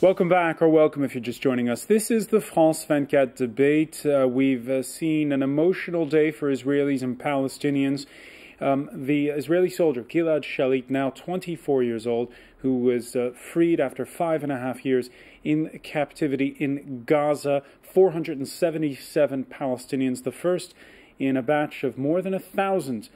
Welcome back, or welcome if you're just joining us. This is the France 24 debate. We've seen an emotional day for Israelis and Palestinians. The Israeli soldier, Gilad Shalit, now 24 years old, who was freed after 5.5 years in captivity in Gaza. 477 Palestinians, the first in a batch of more than 1,000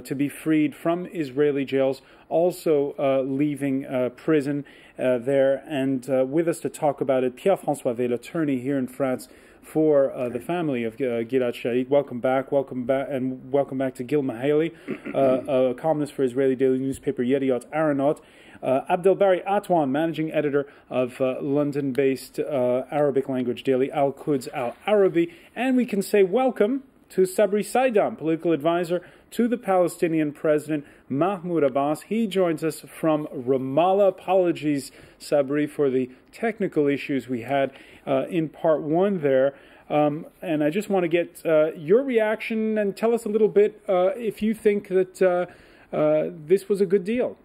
to be freed from Israeli jails, also leaving prison there. And with us to talk about it, Pierre-François Weil, attorney here in France for the family of Gilad Shalit. Welcome back, and welcome back to Gil Mahaley, a columnist for Israeli daily newspaper Yediot Aharonot. Abdelbari Atwan, managing editor of London-based Arabic language daily Al-Quds Al-Arabi, and we can say welcome to Sabri Saidam, political advisor to the Palestinian president Mahmoud Abbas. He joins us from Ramallah. Apologies, Sabri, for the technical issues we had in part one there. And I just want to get your reaction and tell us a little bit if you think that this was a good deal.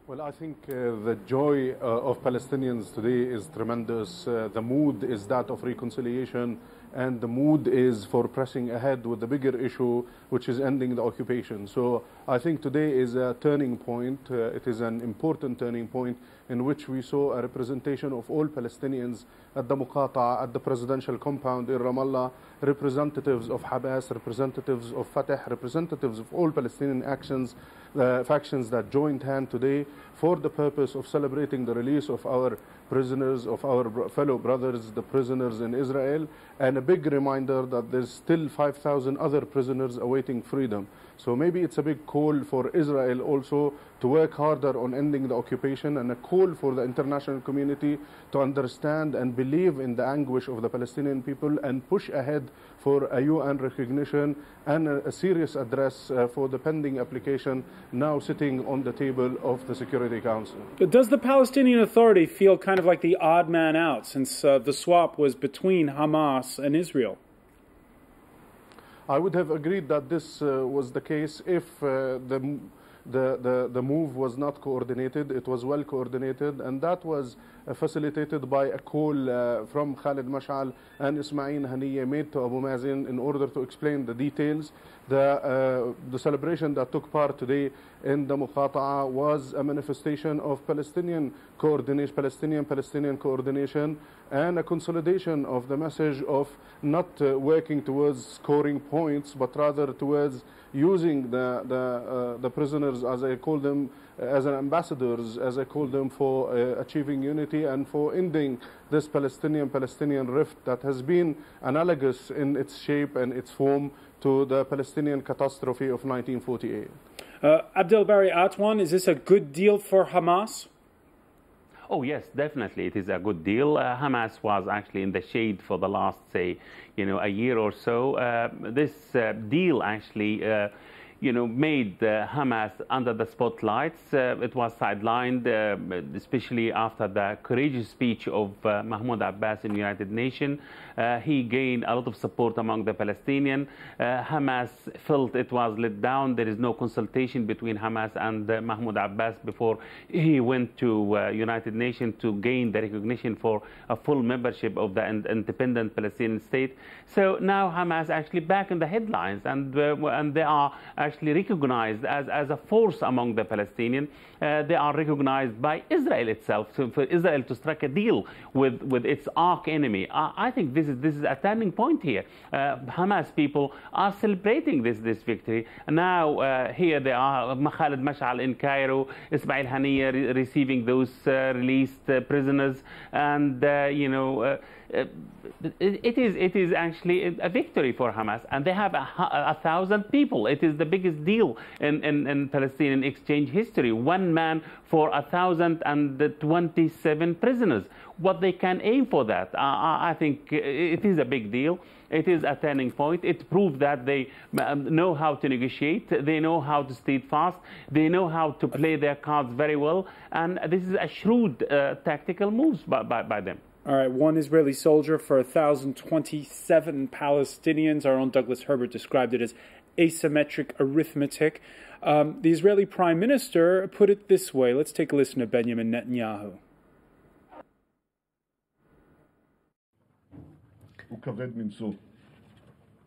Well, I think the joy of Palestinians today is tremendous. The mood is that of reconciliation, and the mood is for pressing ahead with the bigger issue, which is ending the occupation. So I think today is a turning point. It is an important turning point in which we saw a representation of all Palestinians at the Muqata'a, at the presidential compound in Ramallah, representatives of Hamas, representatives of Fatah, representatives of all Palestinian factions that joined hand today for the purpose of celebrating the release of our prisoners, of our fellow brothers, the prisoners in Israel, and a big reminder that there's still 5,000 other prisoners awaiting freedom. So maybe it's a big call for Israel also to work harder on ending the occupation, and a call for the international community to understand and believe in the anguish of the Palestinian people and push ahead for a UN recognition and a serious address for the pending application now sitting on the table of the Security Council. But does the Palestinian Authority feel kind of like the odd man out since the swap was between Hamas and Israel? I would have agreed that this was the case if the move was not coordinated. It was well coordinated, and that was facilitated by a call from Khalid Mash'al and Ismail Haniyeh made to Abu Mazen in order to explain the details. The celebration that took part today in the Muqata'a was a manifestation of Palestinian coordination, Palestinian coordination, and a consolidation of the message of not working towards scoring points, but rather towards using the prisoners, as I call them, as an ambassadors, as I call them, for achieving unity and for ending this Palestinian rift that has been analogous in its shape and its form to the Palestinian catastrophe of 1948. Abdelbari Atwan, is this a good deal for Hamas? Oh, yes, definitely. It is a good deal. Hamas was actually in the shade for the last, say, a year or so. This deal actually, made Hamas under the spotlights. It was sidelined, especially after the courageous speech of Mahmoud Abbas in the United Nations. He gained a lot of support among the Palestinians. Hamas felt it was let down. There is no consultation between Hamas and Mahmoud Abbas before he went to United Nations to gain the recognition for a full membership of the independent Palestinian state. So now Hamas actually back in the headlines, and they are actually recognized as a force among the Palestinians. They are recognized by Israel itself. So for Israel to strike a deal with its arch enemy, I think this is a turning point here. Hamas people are celebrating this victory. Now here they are, Khalid Mash'al in Cairo, Ismail Haniyeh receiving those released prisoners, and it is actually a victory for Hamas, and they have 1,000 people. It is the biggest deal in Palestinian exchange history. One man for 1,027 prisoners. What they can aim for that, I think it is a big deal. It is a turning point. It proved that they know how to negotiate. They know how to stay fast. They know how to play their cards very well. And this is a shrewd tactical moves by them. All right, one Israeli soldier for 1,027 Palestinians. Our own Douglas Herbert described it as asymmetric arithmetic. The Israeli Prime Minister put it this way. Let's take a listen to Benjamin Netanyahu.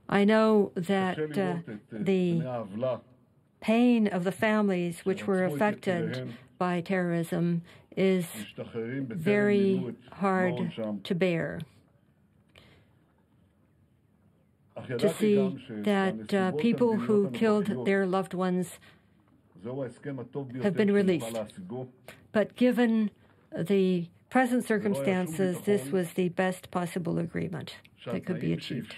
I know that the pain of the families which were affected by terrorism is very hard to bear. To see that people who killed their loved ones have been released. But given the present circumstances, this was the best possible agreement that could be achieved.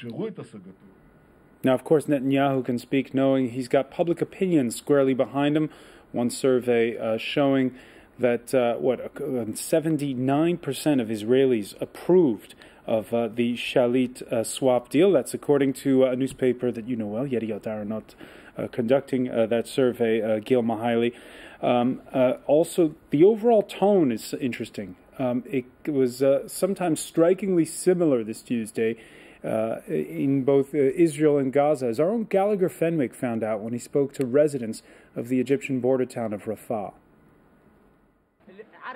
Now, of course, Netanyahu can speak knowing he's got public opinion squarely behind him. One survey showing that 79% of Israelis approved of the Shalit swap deal. That's according to a newspaper that you know well, Yediot Aharonot, conducting that survey, Gil Mihaly. Also, the overall tone is interesting. It was sometimes strikingly similar this Tuesday in both Israel and Gaza, as our own Gallagher Fenwick found out when he spoke to residents of the Egyptian border town of Rafah.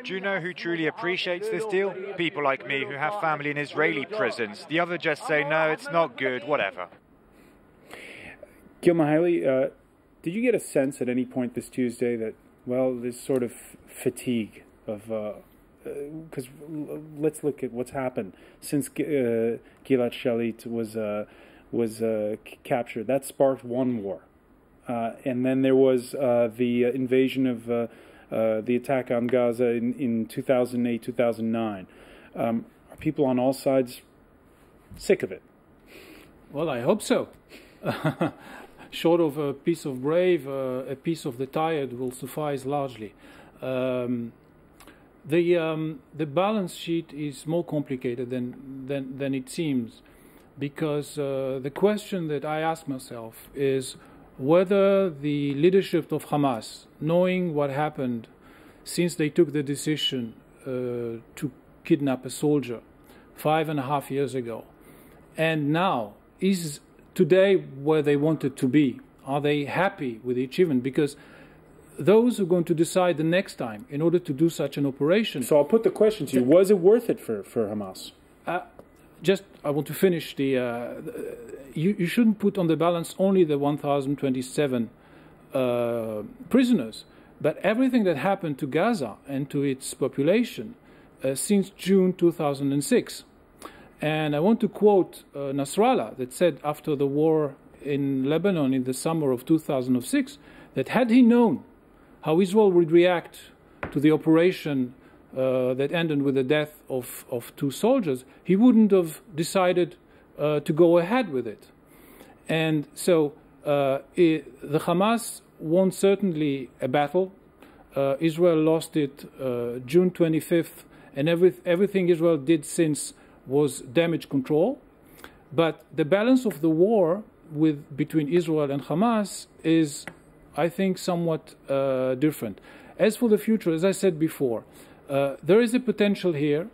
Do you know who truly appreciates this deal? People like me who have family in Israeli prisons. The other just say, no, it's not good, whatever. Gil Mihaly, did you get a sense at any point this Tuesday that, well, this sort of fatigue of... because let's look at what's happened since Gilad Shalit was captured. That sparked one war. And then there was the invasion of... the attack on Gaza in 2008, 2009. Are people on all sides sick of it? Well, I hope so. Short of a piece of brave, a piece of the tired will suffice largely. The balance sheet is more complicated than it seems, because the question that I ask myself is whether the leadership of Hamas, knowing what happened since they took the decision to kidnap a soldier 5.5 years ago, and now is today where they wanted to be. Are they happy with the achievement? Because those who are going to decide the next time in order to do such an operation... So I'll put the question to you. Was it worth it for Hamas? I want to finish the... You shouldn't put on the balance only the 1,027 prisoners, but everything that happened to Gaza and to its population since June 2006. And I want to quote Nasrallah, that said after the war in Lebanon in the summer of 2006, that had he known how Israel would react to the operation that ended with the death of 2 soldiers, he wouldn't have decided to go ahead with it. And so the Hamas won certainly a battle. Israel lost it June 25th, and everything Israel did since was damage control. But the balance of the war between Israel and Hamas is, I think, somewhat different. As for the future, as I said before, there is a potential here.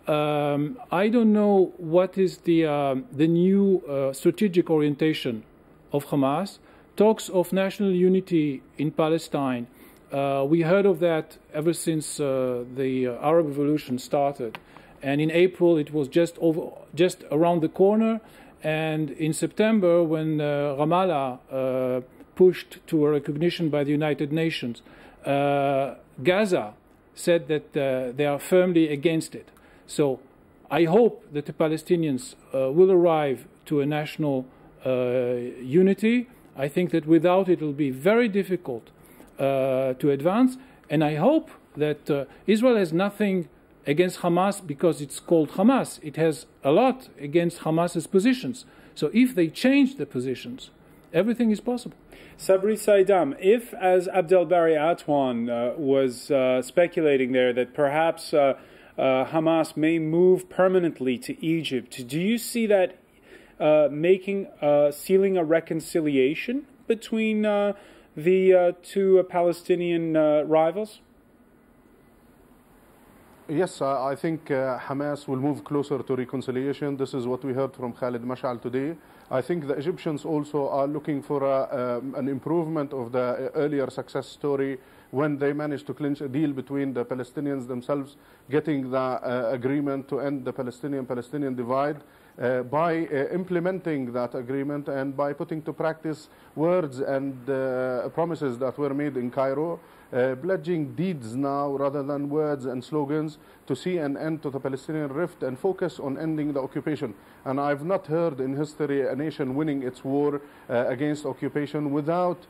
I don't know what is the new strategic orientation of Hamas. Talks of national unity in Palestine. We heard of that ever since the Arab Revolution started, and in April it was just around the corner. And in September, when Ramallah pushed to a recognition by the United Nations, Gaza said that they are firmly against it. So I hope that the Palestinians will arrive to a national unity. I think that without it will be very difficult to advance. And I hope that Israel has nothing against Hamas because it's called Hamas. It has a lot against Hamas's positions. So if they change the positions, everything is possible. Sabri Saidam, if, as Abdel Bari Atwan was speculating there, that perhaps Hamas may move permanently to Egypt, do you see that sealing a reconciliation between the 2 Palestinian rivals? Yes, I think Hamas will move closer to reconciliation. This is what we heard from Khalid Mash'al today. I think the Egyptians also are looking for an improvement of the earlier success story when they managed to clinch a deal between the Palestinians themselves, getting the agreement to end the Palestinian divide. By implementing that agreement and by putting to practice words and promises that were made in Cairo, pledging deeds now rather than words and slogans to see an end to the Palestinian rift and focus on ending the occupation. And I've not heard in history a nation winning its war against occupation without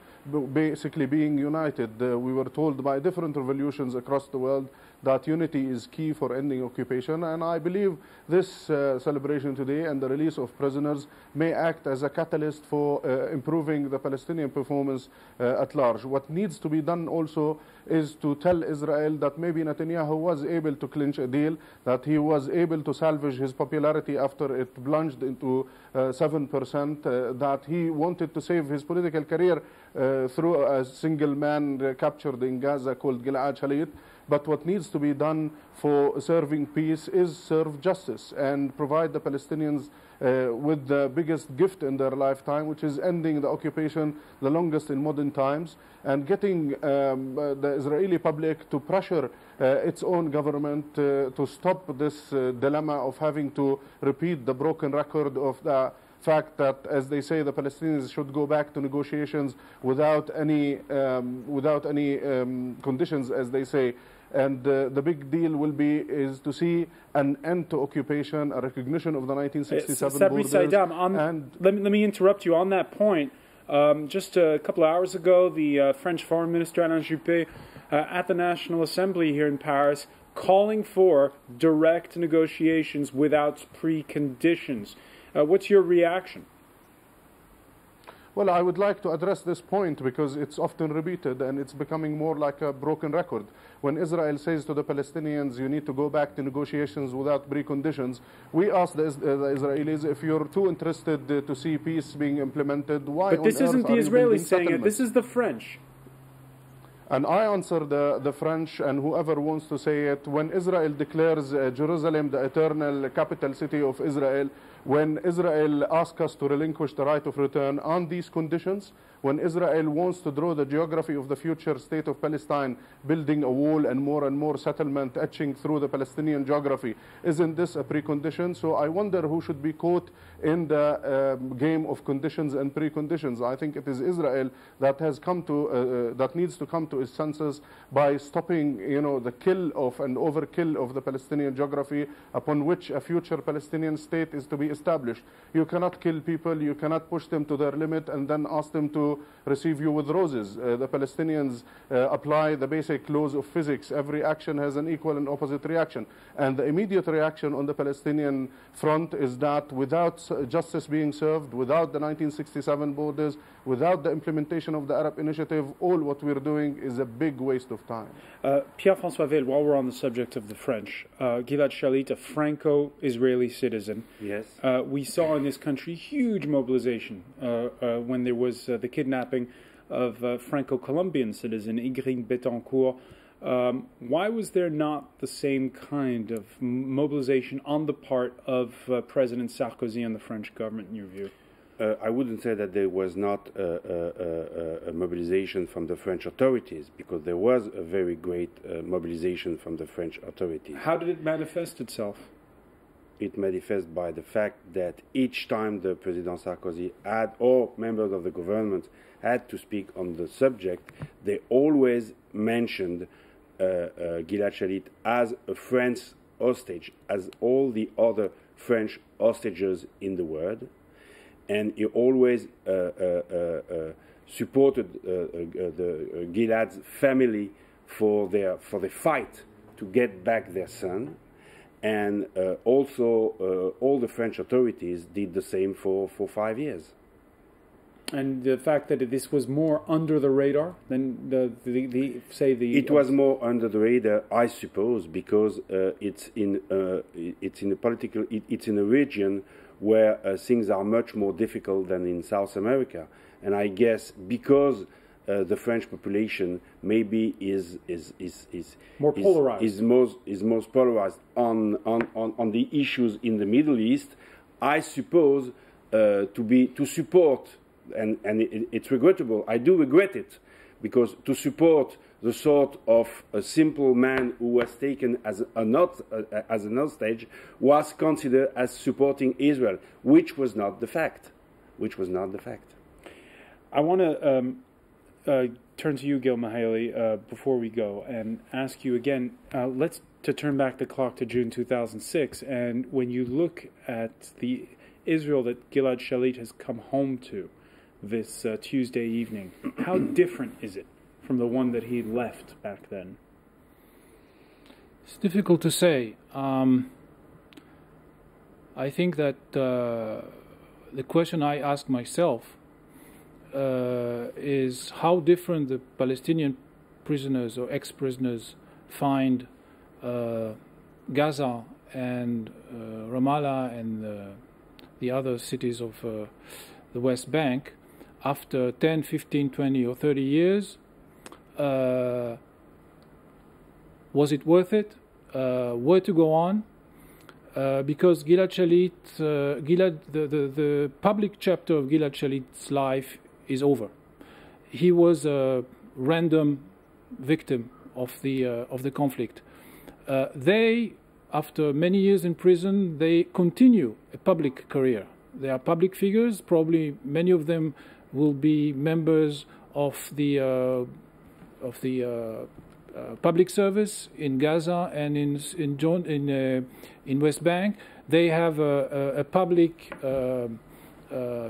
basically being united. We were told by different revolutions across the world that unity is key for ending occupation, and I believe this celebration today and the release of prisoners may act as a catalyst for improving the Palestinian performance at large. What needs to be done also is to tell Israel that maybe Netanyahu was able to clinch a deal, that he was able to salvage his popularity after it plunged into 7%, that he wanted to save his political career through a single man captured in Gaza called Gilad Shalit. But what needs to be done for serving peace is serve justice and provide the Palestinians with the biggest gift in their lifetime, which is ending the occupation, the longest in modern times, and getting the Israeli public to pressure its own government to stop this dilemma of having to repeat the broken record of the fact that, as they say, the Palestinians should go back to negotiations without any conditions, as they say. And the big deal is to see an end to occupation, a recognition of the 1967 borders. Saidam, let me interrupt you on that point. Just a couple of hours ago, the French Foreign Minister Alain Juppé at the National Assembly here in Paris calling for direct negotiations without preconditions. What's your reaction? Well, I would like to address this point because it's often repeated and it's becoming more like a broken record. When Israel says to the Palestinians, you need to go back to negotiations without preconditions, we ask the Israelis, if you're too interested to see peace being implemented, why But this isn't the Israelis saying it, this is the French. And I answer the French and whoever wants to say it. When Israel declares Jerusalem the eternal capital city of Israel, when Israel asks us to relinquish the right of return on these conditions, when Israel wants to draw the geography of the future state of Palestine, building a wall and more settlement etching through the Palestinian geography, isn't this a precondition? So I wonder who should be caught in the game of conditions and preconditions. I think it is Israel that has come to, that needs to come to its senses by stopping, the kill of and overkill of the Palestinian geography upon which a future Palestinian state is to be established. You cannot kill people, you cannot push them to their limit and then ask them to receive you with roses. The Palestinians apply the basic laws of physics. Every action has an equal and opposite reaction. And the immediate reaction on the Palestinian front is that without justice being served, without the 1967 borders, without the implementation of the Arab Initiative, all what we're doing is a big waste of time. Pierre-François Weil, while we're on the subject of the French, Gilad Shalit, a Franco-Israeli citizen. Yes. We saw in this country huge mobilization when there was the kidnapping of Franco-Colombian citizen Ingrid Betancourt. Why was there not the same kind of mobilization on the part of President Sarkozy and the French government, in your view? I wouldn't say that there was not a mobilization from the French authorities, because there was a very great mobilization from the French authorities. How did it manifest itself? It manifests by the fact that each time the President Sarkozy had, or members of the government had to speak on the subject, they always mentioned Gilad Shalit as a French hostage, as all the other French hostages in the world. And he always supported the Gilad's family for the fight to get back their son. And also all the French authorities did the same for 5 years. And the fact that this was more under the radar than It was more under the radar, I suppose, because it's in a region where things are much more difficult than in South America. And I guess because the French population maybe is more polarized. Is most polarized on the issues in the Middle East. I suppose to support, and it's regrettable. I do regret it, because to support the sort of a simple man who was taken as an hostage was considered as supporting Israel, which was not the fact. I want to turn to you, Gil Mihaly, before we go, and ask you again, let's turn back the clock to June 2006, and when you look at the Israel that Gilad Shalit has come home to this Tuesday evening, how different is it from the one that he left back then? It's difficult to say. I think that the question I ask myself is how different the Palestinian prisoners or ex-prisoners find Gaza and Ramallah and the other cities of the West Bank after 10, 15, 20 or 30 years. Was it worth it? Where to go on? Because Gilad Shalit, the public chapter of Gilad Shalit's life is over. He was a random victim of the conflict. They, after many years in prison, they continue a public career. They are public figures. Probably many of them will be members of the public service in Gaza and in West Bank. They have a public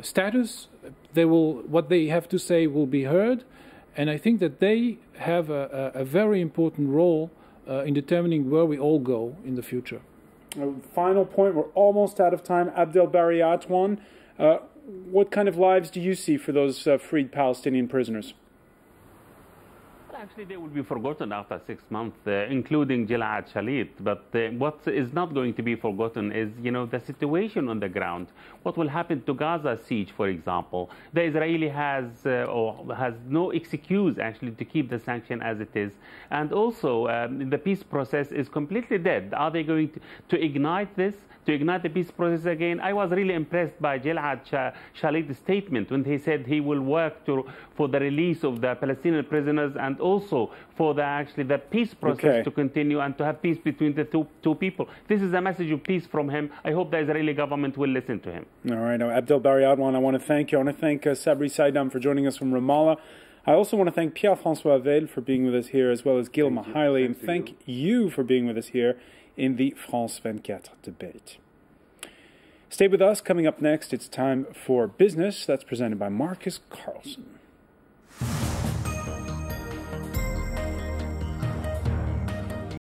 status. What they have to say will be heard, and I think that they have a very important role in determining where we all go in the future. Final point. We're almost out of time. Abdel Bari Atwan, what kind of lives do you see for those freed Palestinian prisoners? Actually, they will be forgotten after 6 months, including Gilad Shalit. But what is not going to be forgotten is, the situation on the ground. What will happen to Gaza siege, for example? The Israeli has no excuse, actually, to keep the sanction as it is. And also, the peace process is completely dead. Are they going to ignite this? To ignite the peace process again? I was really impressed by Gilad Shalit's statement when he said he will work for the release of the Palestinian prisoners and also for the peace process to continue and to have peace between the two people. This is a message of peace from him. I hope the Israeli government will listen to him. All right. Now, Abdel Bari Atwan, I want to thank you. I want to thank Sabri Saidam for joining us from Ramallah. I also want to thank Pierre-François Avelle for being with us here, as well as Gil Mihaly, and thank you for being with us here in the France 24 debate. Stay with us. Coming up next, it's time for business. That's presented by Marcus Carlson.